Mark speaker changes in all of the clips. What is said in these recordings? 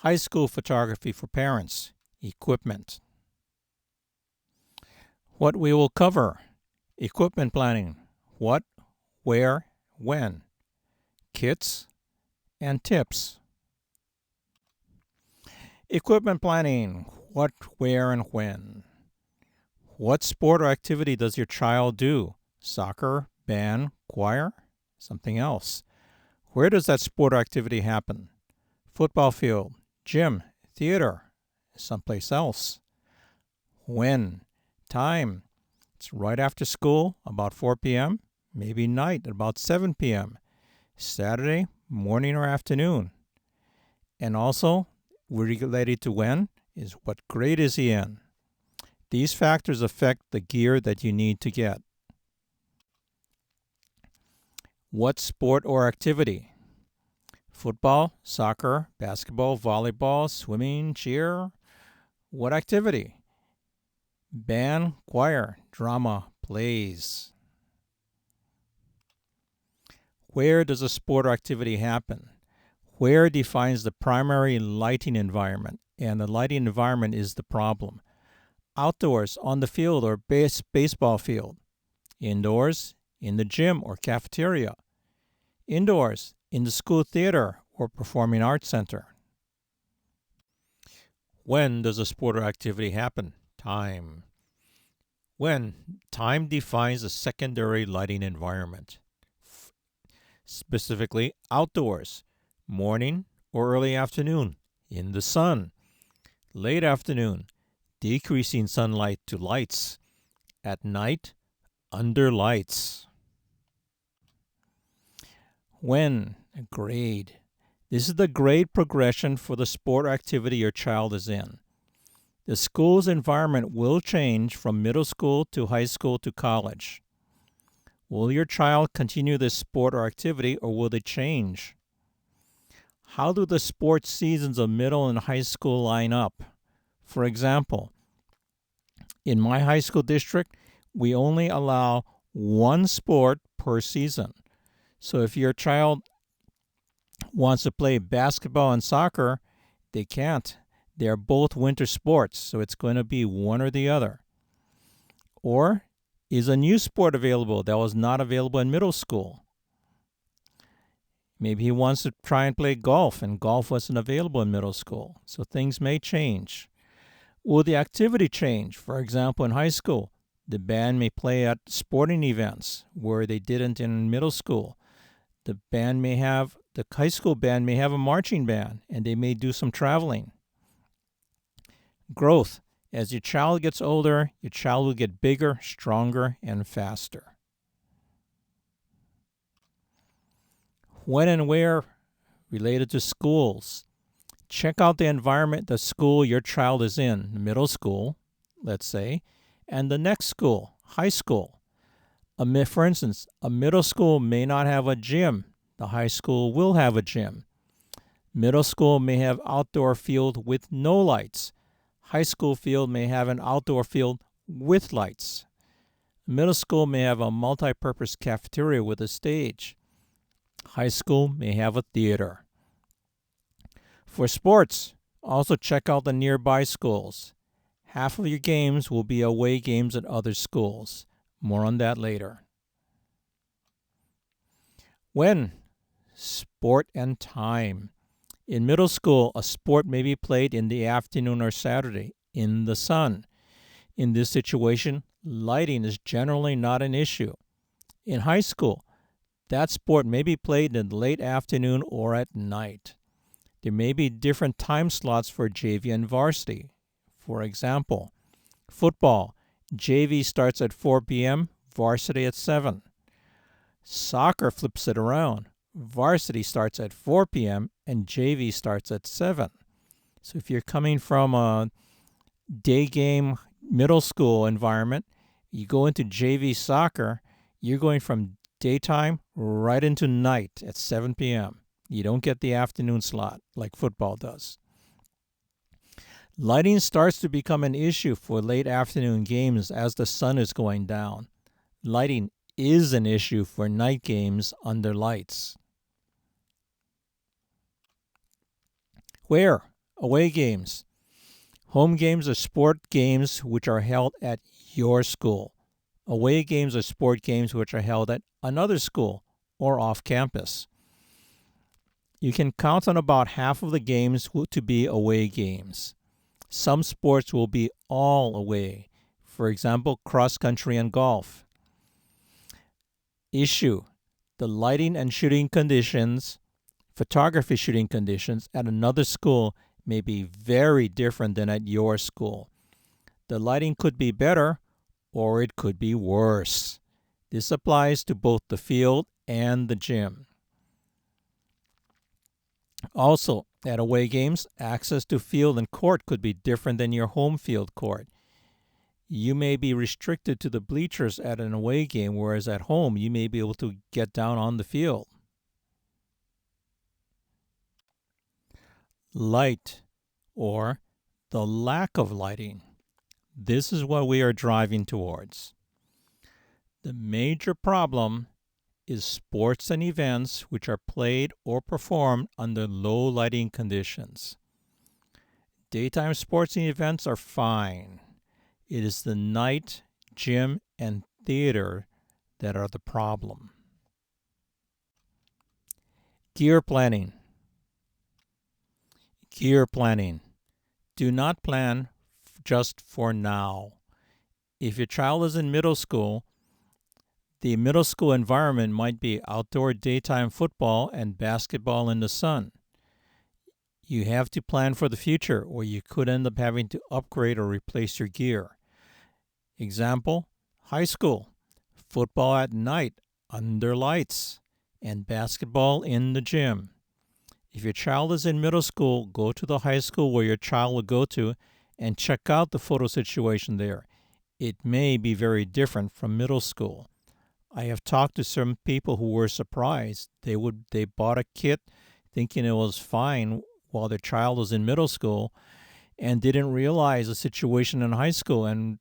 Speaker 1: High school photography for parents. Equipment. What we will cover. Equipment planning. What, where, when. Kits and tips. Equipment planning. What, where, and when. What sport or activity does your child do? Soccer, band, choir, something else. Where does that sport or activity happen? Football field, gym, theater, someplace else. When? Time. It's right after school, about 4 p.m., maybe night, about 7 p.m., Saturday, morning or afternoon. And also, related to when, is what grade is he in? These factors affect the gear that you need to get. What sport or activity? Football, soccer, basketball, volleyball, swimming, cheer. What activity? Band, choir, drama, plays. Where does a sport or activity happen? Where defines the primary lighting environment, and the lighting environment is the problem. Outdoors, on the field or baseball field. Indoors, in the gym or cafeteria. Indoors, in the school theater or performing arts center. When does a sport or activity happen? Time. When? Time defines the secondary lighting environment. Specifically, outdoors, morning or early afternoon, in the sun. Late afternoon, decreasing sunlight to lights. At night, under lights. When? Grade. This is the grade progression for the sport or activity your child is in. The school's environment will change from middle school to high school to college. Will your child continue this sport or activity, or will they change? How do the sports seasons of middle and high school line up? For example, in my high school district, we only allow one sport per season. So if your child wants to play basketball and soccer, they can't. They're both winter sports, so it's going to be one or the other. Or is a new sport available that was not available in middle school? Maybe he wants to try and play golf, and golf wasn't available in middle school, so things may change. Will the activity change? For example, in high school, the band may play at sporting events where they didn't in middle school. The high school band may have a marching band, and they may do some traveling. Growth. As your child gets older, your child will get bigger, stronger, and faster. When and where related to schools. Check out the environment, the school your child is in, middle school, let's say, and the next school, high school. For instance, a middle school may not have a gym. The high school will have a gym. Middle school may have outdoor field with no lights. High school field may have an outdoor field with lights. Middle school may have a multi-purpose cafeteria with a stage. High school may have a theater. For sports, also check out the nearby schools. Half of your games will be away games at other schools. More on that later. When? Sport and time. In middle school, a sport may be played in the afternoon or Saturday, in the sun. In this situation, lighting is generally not an issue. In high school, that sport may be played in the late afternoon or at night. There may be different time slots for JV and varsity. For example, football, JV starts at 4 p.m., varsity at 7. Soccer flips it around. Varsity starts at 4 p.m. and JV starts at 7. So if you're coming from a day game middle school environment, you go into JV soccer, you're going from daytime right into night at 7 p.m. You don't get the afternoon slot like football does. Lighting starts to become an issue for late afternoon games as the sun is going down. Lighting is an issue for night games under lights. Where? Away games. Home games are sport games which are held at your school. Away games are sport games which are held at another school or off campus. You can count on about half of the games to be away games. Some sports will be all away. For example, cross country and golf. Issue: the lighting and shooting conditions, photography shooting conditions at another school may be very different than at your school. The lighting could be better or it could be worse. This applies to both the field and the gym. Also, at away games, access to field and court could be different than your home field court. You may be restricted to the bleachers at an away game, whereas at home you may be able to get down on the field. Light, or the lack of lighting. This is what we are driving towards. The major problem is sports and events which are played or performed under low lighting conditions. Daytime sports and events are fine. It is the night, gym, and theater that are the problem. Gear planning. Gear planning. Do not plan just for now. If your child is in middle school, the middle school environment might be outdoor daytime football and basketball in the sun. You have to plan for the future, or you could end up having to upgrade or replace your gear. Example, high school, football at night under lights, and basketball in the gym. If your child is in middle school, go to the high school where your child will go to and check out the photo situation there. It may be very different from middle school. I have talked to some people who were surprised. They bought a kit thinking it was fine while their child was in middle school and didn't realize the situation in high school and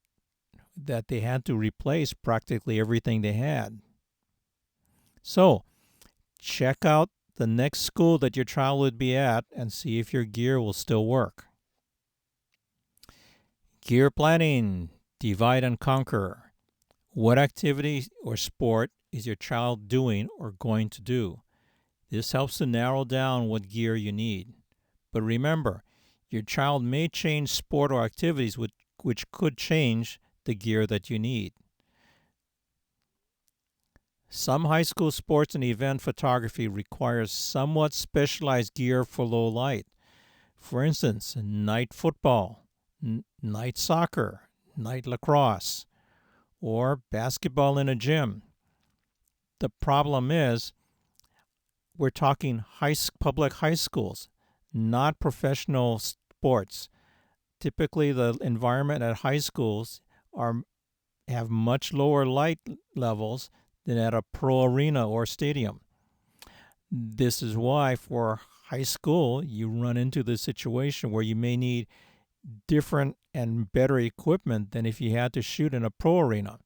Speaker 1: that they had to replace practically everything they had. So, check out the next school that your child would be at and see if your gear will still work. Gear planning, divide and conquer. What activity or sport is your child doing or going to do? This helps to narrow down what gear you need. But remember, your child may change sport or activities which could change the gear that you need. Some high school sports and event photography requires somewhat specialized gear for low light. For instance, night football, night soccer, night lacrosse, or basketball in a gym. The problem is we're talking public high schools, not professional sports. Typically, the environment at high schools have much lower light levels than at a pro arena or stadium. This is why for high school, you run into the situation where you may need different and better equipment than if you had to shoot in a pro arena.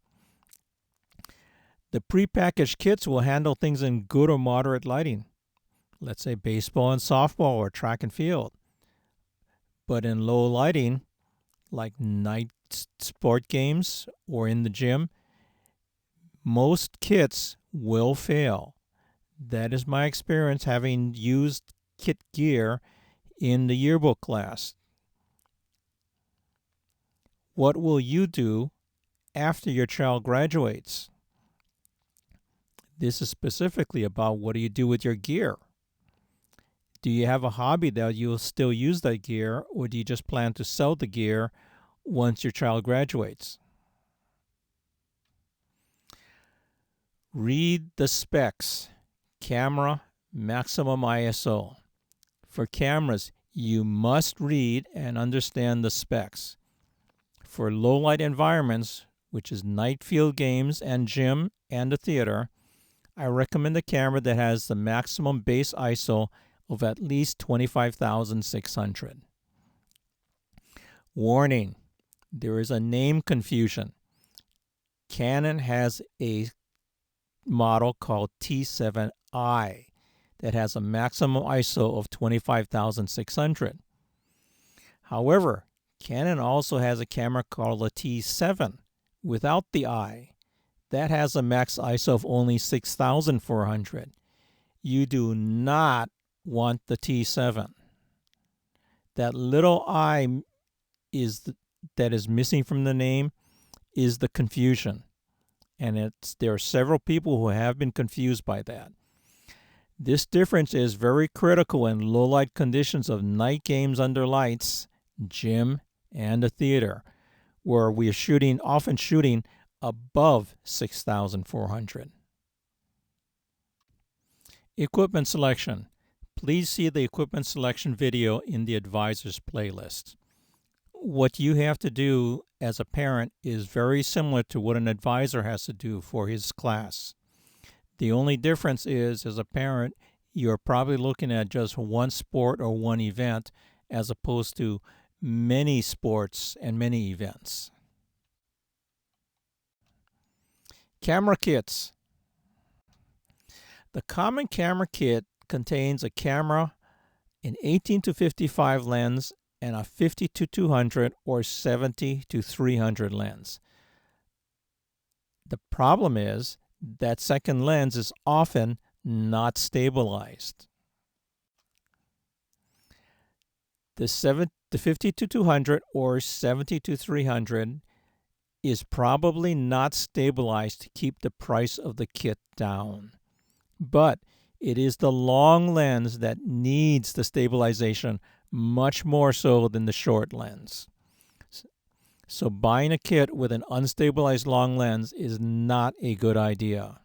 Speaker 1: The prepackaged kits will handle things in good or moderate lighting. Let's say baseball and softball or track and field. But in low lighting, like night sport games or in the gym, most kits will fail. That is my experience having used kit gear in the yearbook class. What will you do after your child graduates? This is specifically about what do you do with your gear? Do you have a hobby that you'll still use that gear, or do you just plan to sell the gear once your child graduates? Read the specs. Camera, maximum ISO. For cameras, you must read and understand the specs. For low light environments, which is night field games and gym and the theater, I recommend a camera that has the maximum base ISO of at least 25,600. Warning, there is a name confusion. Canon has a model called T7i that has a maximum ISO of 25,600. However, Canon also has a camera called a T7 without the eye. That has a max ISO of only 6400. You do not want the T7. That little eye that is missing from the name is the confusion. And there are several people who have been confused by that. This difference is very critical in low light conditions of night games under lights, gym, and a theater, where we are often shooting above 6400. Equipment selection. Please see the equipment selection video in the advisor's playlist. What you have to do as a parent is very similar to what an advisor has to do for his class. The only difference is, as a parent, you're probably looking at just one sport or one event as opposed to many sports and many events. Camera kits. The common camera kit contains a camera, an 18-55 lens, and a 50-200 or 70-300 lens. The problem is that second lens is often not stabilized. The 50-200 or 70-300 is probably not stabilized to keep the price of the kit down. But it is the long lens that needs the stabilization much more so than the short lens. So buying a kit with an unstabilized long lens is not a good idea.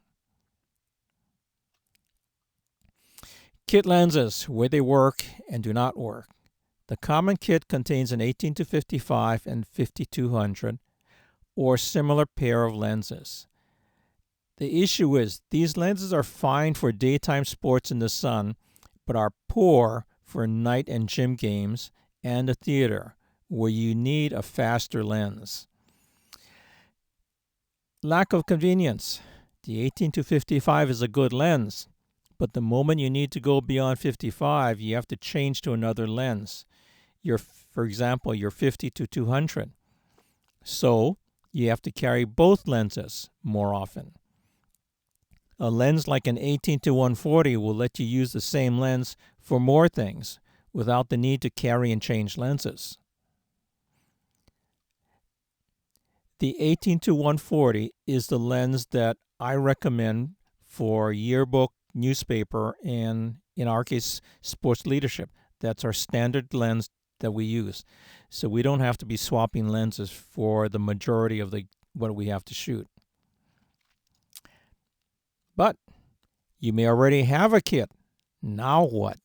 Speaker 1: Kit lenses, where they work and do not work. The common kit contains an 18-55 and 50-200 or similar pair of lenses. The issue is these lenses are fine for daytime sports in the sun, but are poor for night and gym games and a theater, where you need a faster lens. Lack of convenience. The 18-55 is a good lens, but the moment you need to go beyond 55, you have to change to another lens. For example, your 50-200. So you have to carry both lenses more often. A lens like an 18-140 will let you use the same lens for more things without the need to carry and change lenses. The 18-140 is the lens that I recommend for yearbook, newspaper, and in our case, sports leadership. That's our standard lens that we use. So we don't have to be swapping lenses for the majority of what we have to shoot. But you may already have a kit. Now what?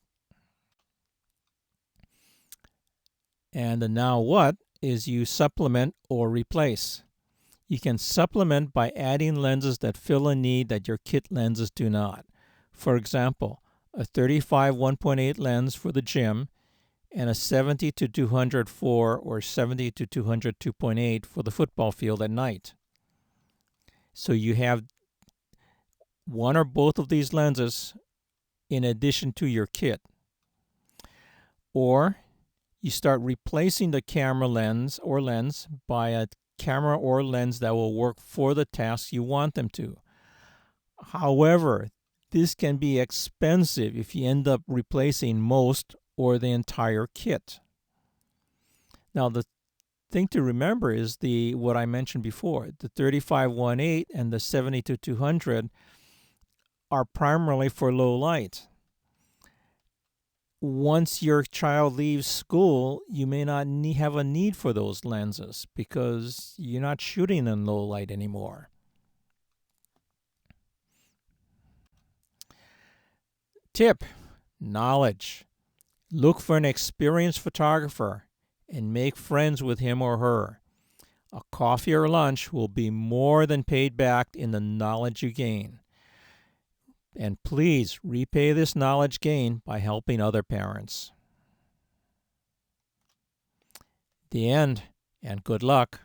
Speaker 1: And the now what is you supplement or replace. You can supplement by adding lenses that fill a need that your kit lenses do not. For example, a 35 1.8 lens for the gym and a 70-200 4 or 70-200 2.8 for the football field at night. So you have one or both of these lenses in addition to your kit. Or you start replacing the camera lens or lens by a camera or lens that will work for the tasks you want them to. However, this can be expensive if you end up replacing most or the entire kit. Now, the thing to remember is what I mentioned before, the 35 1.8 and the 70-200 are primarily for low light. Once your child leaves school, you may not have a need for those lenses because you're not shooting in low light anymore. Tip: knowledge. Look for an experienced photographer and make friends with him or her. A coffee or lunch will be more than paid back in the knowledge you gain. And please repay this knowledge gain by helping other parents. The end, and good luck.